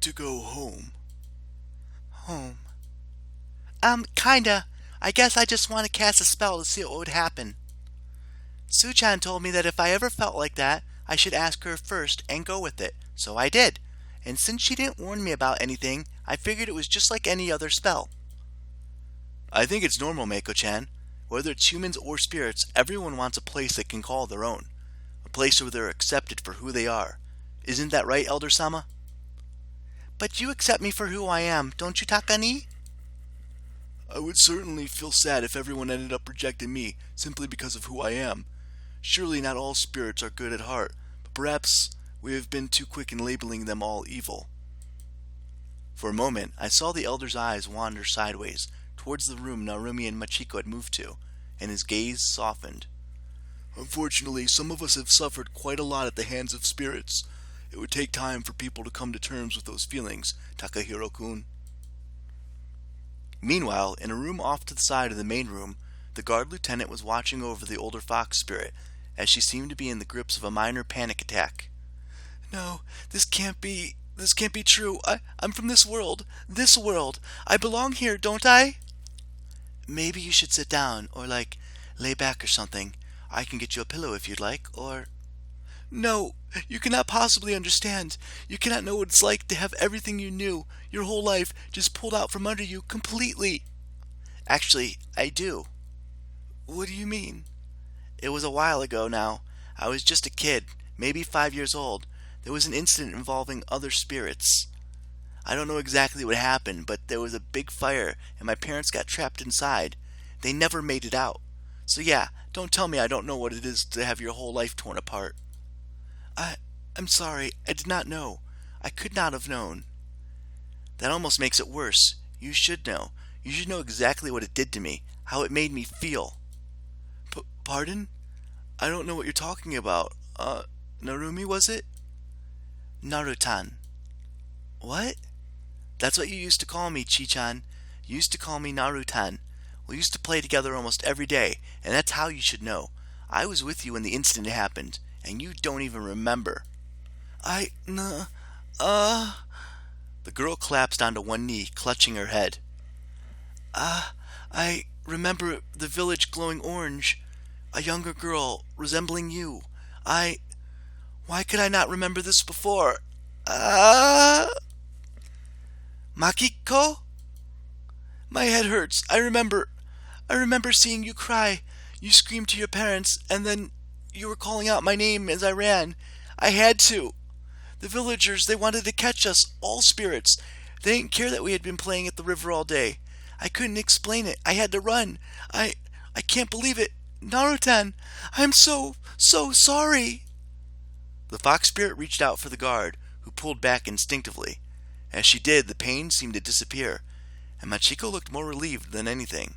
to go home. Home. Kinda. I guess I just want to cast a spell to see what would happen. Suchan told me that if I ever felt like that, I should ask her first and go with it. So I did. And since she didn't warn me about anything, I figured it was just like any other spell. I think it's normal, Mako-chan. Whether it's humans or spirits, everyone wants a place they can call their own. A place where they're accepted for who they are. Isn't that right, Elder-sama? But you accept me for who I am, don't you, Takani? I would certainly feel sad if everyone ended up rejecting me simply because of who I am. Surely not all spirits are good at heart, but perhaps we have been too quick in labeling them all evil. For a moment, I saw the elder's eyes wander sideways towards the room Narumi and Machiko had moved to, and his gaze softened. Unfortunately, some of us have suffered quite a lot at the hands of spirits. It would take time for people to come to terms with those feelings, Takahiro-kun. Meanwhile, in a room off to the side of the main room, the guard lieutenant was watching over the older fox spirit, as she seemed to be in the grips of a minor panic attack. No, this can't be true. I'm from this world. This world. I belong here, don't I? Maybe you should sit down, or lay back or something. I can get you a pillow if you'd like, or... No, you cannot possibly understand. You cannot know what it's like to have everything you knew, your whole life, just pulled out from under you completely. Actually, I do. What do you mean? It was a while ago now. I was just a kid, maybe 5 years old. There was an incident involving other spirits. I don't know exactly what happened, but there was a big fire, and my parents got trapped inside. They never made it out. So yeah, don't tell me I don't know what it is to have your whole life torn apart. I'm sorry, I did not know. I could not have known. That almost makes it worse. You should know. You should know exactly what it did to me, how it made me feel. Pardon? I don't know what you're talking about. Narumi, was it? Narutan. What? That's what you used to call me, Chi-chan. You used to call me Narutan. We used to play together almost every day, and that's how you should know. I was with you when the incident happened, and you don't even remember. The girl collapsed onto one knee, clutching her head. I remember the village glowing orange. A younger girl, resembling you. Why could I not remember this before? Makiko? My head hurts. I remember seeing you cry. You screamed to your parents, and then you were calling out my name as I ran. I had to. The villagers, they wanted to catch us, all spirits. They didn't care that we had been playing at the river all day. I couldn't explain it. I had to run. I can't believe it. Narutan, I'm so sorry. The fox spirit reached out for the guard, who pulled back instinctively. As she did, the pain seemed to disappear, and Machiko looked more relieved than anything.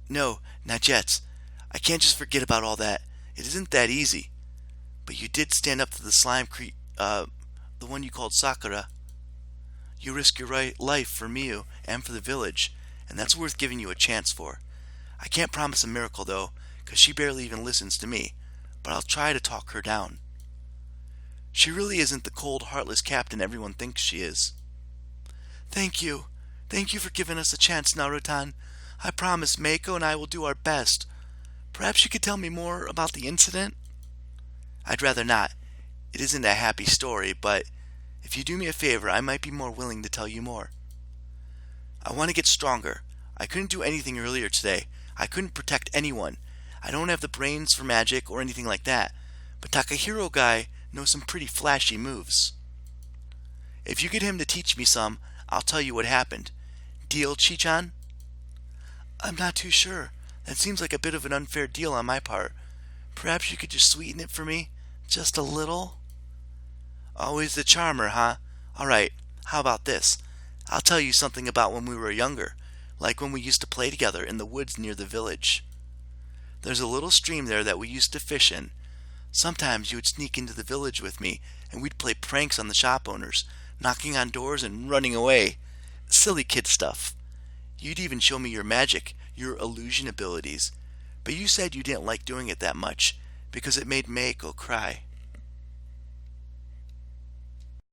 No, not yet. I can't just forget about all that. It isn't that easy. But you did stand up to the slime the one you called Sakura. You risked your life for Miu and for the village, and that's worth giving you a chance for. I can't promise a miracle, though, because she barely even listens to me, but I'll try to talk her down. She really isn't the cold, heartless captain everyone thinks she is. Thank you. Thank you for giving us a chance, Narutan. I promise Mako and I will do our best. Perhaps you could tell me more about the incident? I'd rather not. It isn't a happy story, but if you do me a favor, I might be more willing to tell you more. I want to get stronger. I couldn't do anything earlier today. I couldn't protect anyone. I don't have the brains for magic or anything like that, but Takahiro guy knows some pretty flashy moves. If you get him to teach me some, I'll tell you what happened. Deal, Chi-chan? I'm not too sure. That seems like a bit of an unfair deal on my part. Perhaps you could just sweeten it for me? Just a little? Always the charmer, huh? Alright, how about this? I'll tell you something about when we were younger, like when we used to play together in the woods near the village. There's a little stream there that we used to fish in. Sometimes you would sneak into the village with me, and we'd play pranks on the shop owners, knocking on doors and running away. Silly kid stuff. You'd even show me your magic, your illusion abilities. But you said you didn't like doing it that much, because it made Meiko cry.